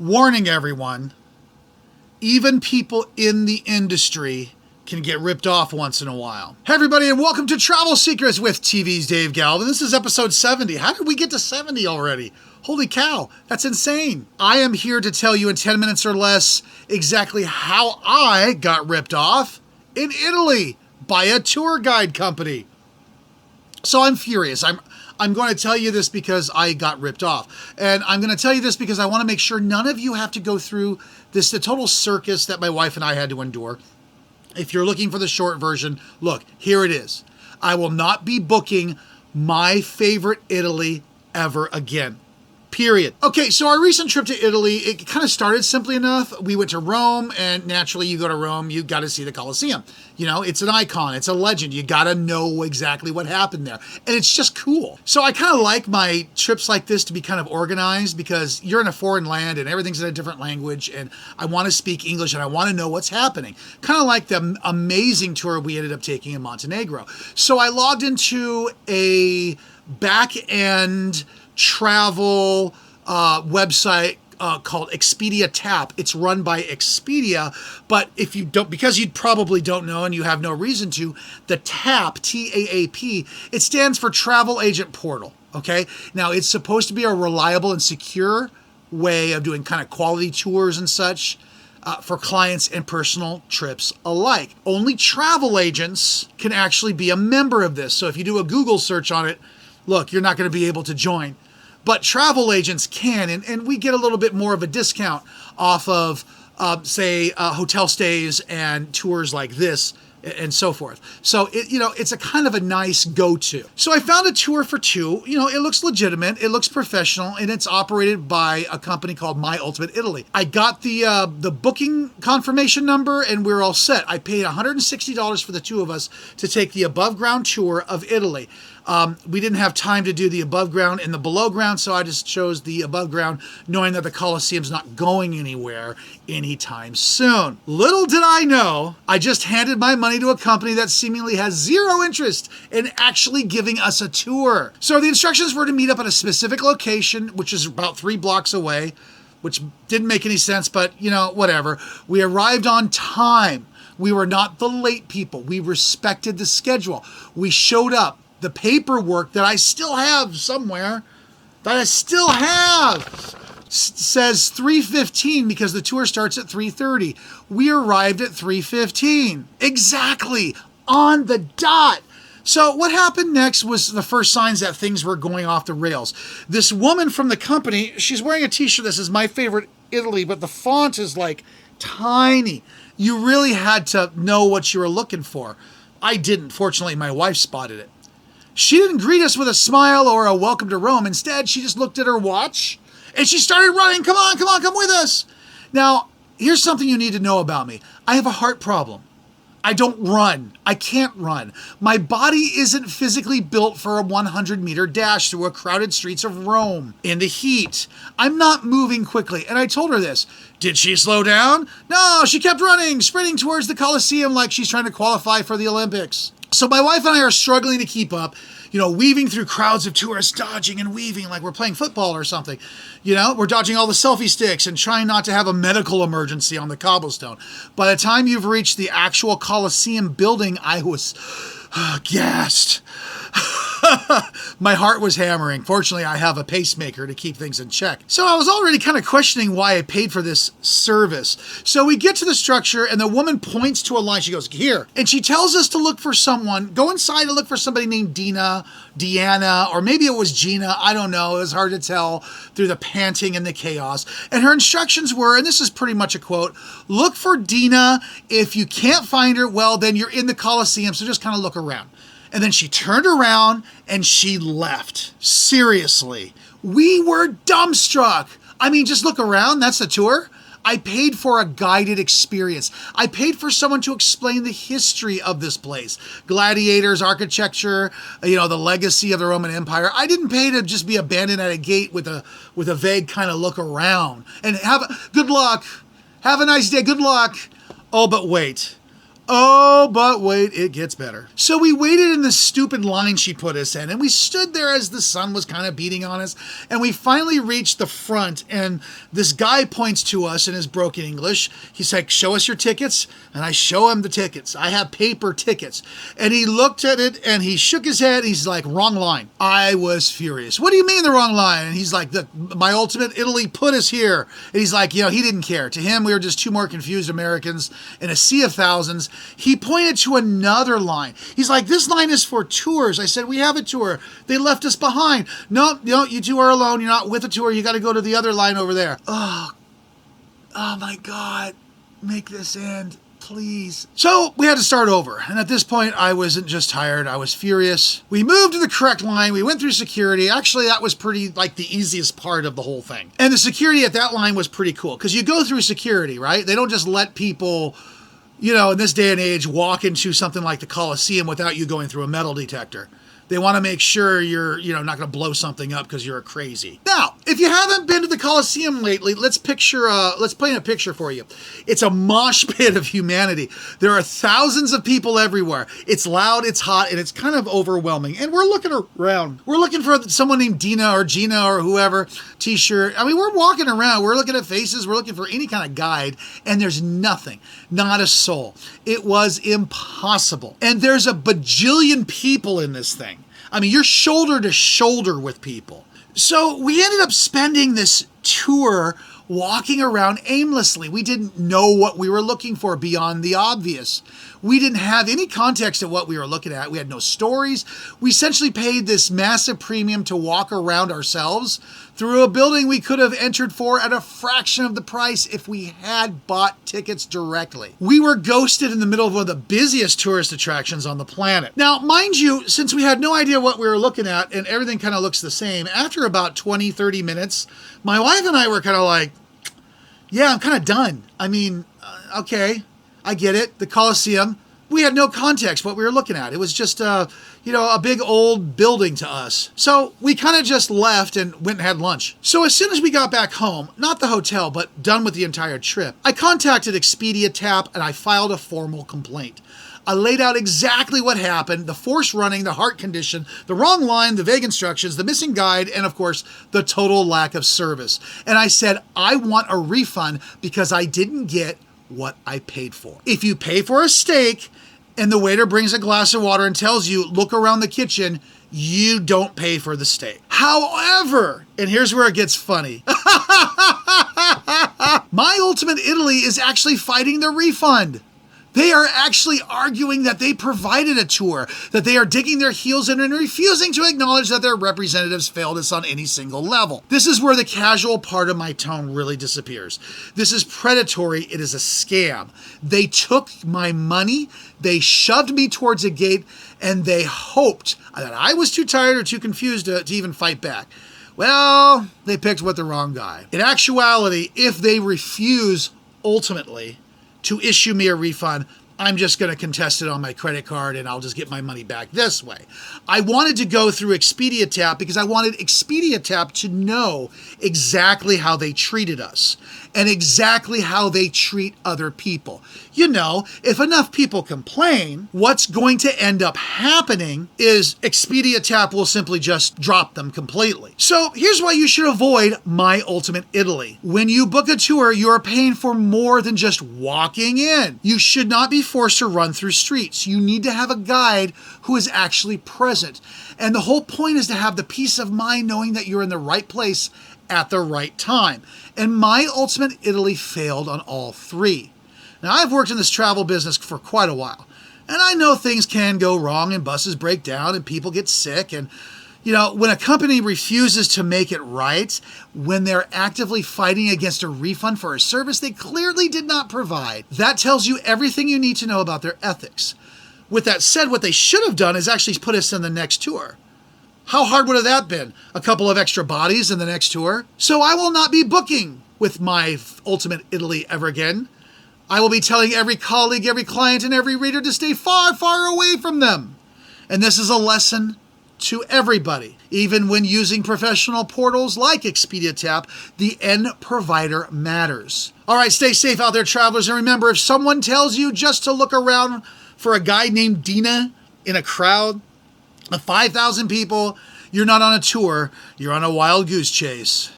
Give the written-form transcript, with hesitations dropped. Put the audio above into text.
Warning everyone, even people in the industry can get ripped off once in a while. Hey everybody, and welcome to Travel Secrets with TV's Dave Galvin. This is episode 70. How did we get to 70 already? Holy cow, that's insane. I am here to tell you in 10 minutes or less exactly how I got ripped off in Italy by a tour guide company. So I'm furious. I'm going to tell you this because I got ripped off. And I'm going to tell you this because I want to make sure none of you have to go through the total circus that my wife and I had to endure. If you're looking for the short version, look, here it is. I will not be booking my favorite Italy ever again. Period. Okay, so our recent trip to Italy, it kind of started simply enough. We went to Rome, and naturally you go to Rome, you got to see the Colosseum. You know, it's an icon, it's a legend. You got to know exactly what happened there. And it's just cool. So I kind of like my trips like this to be kind of organized because you're in a foreign land and everything's in a different language, and I want to speak English and I want to know what's happening. Kind of like the amazing tour we ended up taking in Montenegro. So I logged into a back-end travel website called Expedia Tap. It's run by Expedia, but if you don't, because you probably don't know and you have no reason to, the TAP, T-A-A-P, it stands for Travel Agent Portal, okay? Now, it's supposed to be a reliable and secure way of doing kind of quality tours and such for clients and personal trips alike. Only travel agents can actually be a member of this. So if you do a Google search on it, look, you're not going to be able to join. But travel agents can, and we get a little bit more of a discount off of, say, hotel stays and tours like this and so forth. So, it's a kind of a nice go-to. So I found a tour for two. You know, it looks legitimate, it looks professional, and it's operated by a company called My Ultimate Italy. I got the booking confirmation number, and we're all set. I paid $160 for the two of us to take the above-ground tour of Italy. We didn't have time to do the above ground and the below ground, so I just chose the above ground, knowing that the Colosseum's not going anywhere anytime soon. Little did I know, I just handed my money to a company that seemingly has zero interest in actually giving us a tour. So the instructions were to meet up at a specific location, which is about 3 blocks away, which didn't make any sense, but whatever. We arrived on time. We were not the late people. We respected the schedule. We showed up. The paperwork that I still have somewhere, says 3:15 because the tour starts at 3:30. We arrived at 3:15. Exactly, on the dot. So what happened next was the first signs that things were going off the rails. This woman from the company, she's wearing a t-shirt that says My Favorite Italy, but the font is like tiny. You really had to know what you were looking for. I didn't. Fortunately, my wife spotted it. She didn't greet us with a smile or a welcome to Rome. Instead, she just looked at her watch and she started running. Come on, come with us. Now, here's something you need to know about me. I have a heart problem. I don't run. I can't run. My body isn't physically built for a 100-meter dash through a crowded streets of Rome in the heat. I'm not moving quickly. And I told her this. Did she slow down? No, she kept running, sprinting towards the Colosseum like she's trying to qualify for the Olympics. So my wife and I are struggling to keep up, weaving through crowds of tourists, dodging and weaving like we're playing football or something. We're dodging all the selfie sticks and trying not to have a medical emergency on the cobblestone. By the time you've reached the actual Colosseum building, I was gassed. My heart was hammering. Fortunately, I have a pacemaker to keep things in check. So I was already kind of questioning why I paid for this service. So we get to the structure and the woman points to a line. She goes, here. And she tells us to look for someone, go inside and look for somebody named Deanna, or maybe it was Gina. I don't know. It was hard to tell through the panting and the chaos. And her instructions were, and this is pretty much a quote, look for Dina. If you can't find her, well, then you're in the Colosseum. So just kind of look around. And then she turned around and she left. Seriously. We were dumbstruck. I mean, just look around. That's the tour. I paid for a guided experience. I paid for someone to explain the history of this place. Gladiators, architecture, the legacy of the Roman Empire. I didn't pay to just be abandoned at a gate with a vague kind of look around. And good luck. Have a nice day. Good luck. Oh, but wait. Oh, but wait, it gets better. So we waited in this stupid line she put us in, and we stood there as the sun was kind of beating on us, and we finally reached the front, and this guy points to us in his broken English. He's like, show us your tickets, and I show him the tickets. I have paper tickets. And he looked at it, and he shook his head, he's like, wrong line. I was furious. What do you mean the wrong line? And he's like, my Ultimate Italy put us here. And he's like, he didn't care. To him, we were just two more confused Americans in a sea of thousands. He pointed to another line. He's like, this line is for tours. I said, we have a tour. They left us behind. No, you two are alone. You're not with a tour. You got to go to the other line over there. Oh my God. Make this end, please. So we had to start over. And at this point, I wasn't just tired. I was furious. We moved to the correct line. We went through security. Actually, that was pretty like the easiest part of the whole thing. And the security at that line was pretty cool because you go through security, right? They don't just let people, in this day and age, walk into something like the Coliseum without you going through a metal detector. They want to make sure you're, not going to blow something up because you're crazy. Now, if you haven't been to the Coliseum lately, let's paint a picture for you. It's a mosh pit of humanity. There are thousands of people everywhere. It's loud, it's hot, and it's kind of overwhelming. And we're looking around. We're looking for someone named Dina or Gina or whoever, t-shirt. I mean, we're walking around. We're looking at faces. We're looking for any kind of guide, and there's nothing. Not a soul. It was impossible. And there's a bajillion people in this thing. I mean, you're shoulder to shoulder with people. So we ended up spending this tour walking around aimlessly. We didn't know what we were looking for beyond the obvious. We didn't have any context of what we were looking at. We had no stories. We essentially paid this massive premium to walk around ourselves through a building we could have entered for at a fraction of the price if we had bought tickets directly. We were ghosted in the middle of one of the busiest tourist attractions on the planet. Now, mind you, since we had no idea what we were looking at and everything kind of looks the same, after about 20, 30 minutes, my wife and I were kind of like, yeah, I'm kind of done. I mean, okay, I get it. The Coliseum. We had no context what we were looking at. It was just a big old building to us. So we kind of just left and went and had lunch. So as soon as we got back home, not the hotel, but done with the entire trip, I contacted Expedia Tap and I filed a formal complaint. I laid out exactly what happened, the forced running, the heart condition, the wrong line, the vague instructions, the missing guide, and of course, the total lack of service. And I said, I want a refund because I didn't get what I paid for. If you pay for a steak and the waiter brings a glass of water and tells you, look around the kitchen, you don't pay for the steak. However, and here's where it gets funny. My Ultimate Italy is actually fighting the refund. They are actually arguing that they provided a tour, that they are digging their heels in and refusing to acknowledge that their representatives failed us on any single level. This is where the casual part of my tone really disappears. This is predatory. It is a scam. They took my money, they shoved me towards a gate, and they hoped that I was too tired or too confused to even fight back. Well, they picked with the wrong guy. In actuality, if they refuse ultimately to issue me a refund, I'm just going to contest it on my credit card and I'll just get my money back this way. I wanted to go through Expedia Tap because I wanted Expedia Tap to know exactly how they treated us and exactly how they treat other people. If enough people complain, what's going to end up happening is Expedia Tap will simply just drop them completely. So here's why you should avoid My Ultimate Italy. When you book a tour, you are paying for more than just walking in. You should not be forced to run through streets. You need to have a guide who is actually present. And the whole point is to have the peace of mind knowing that you're in the right place at the right time. And My Ultimate Italy failed on all three. Now, I've worked in this travel business for quite a while, and I know things can go wrong and buses break down and people get sick. And, when a company refuses to make it right, when they're actively fighting against a refund for a service they clearly did not provide, that tells you everything you need to know about their ethics. With that said, what they should have done is actually put us in the next tour. How hard would have that been? A couple of extra bodies in the next tour? So I will not be booking with My Ultimate Italy ever again. I will be telling every colleague, every client, and every reader to stay far, far away from them. And this is a lesson to everybody. Even when using professional portals like Expedia Tap, the end provider matters. All right, stay safe out there, travelers. And remember, if someone tells you just to look around for a guy named Dina in a crowd of 5,000 people, you're not on a tour, you're on a wild goose chase.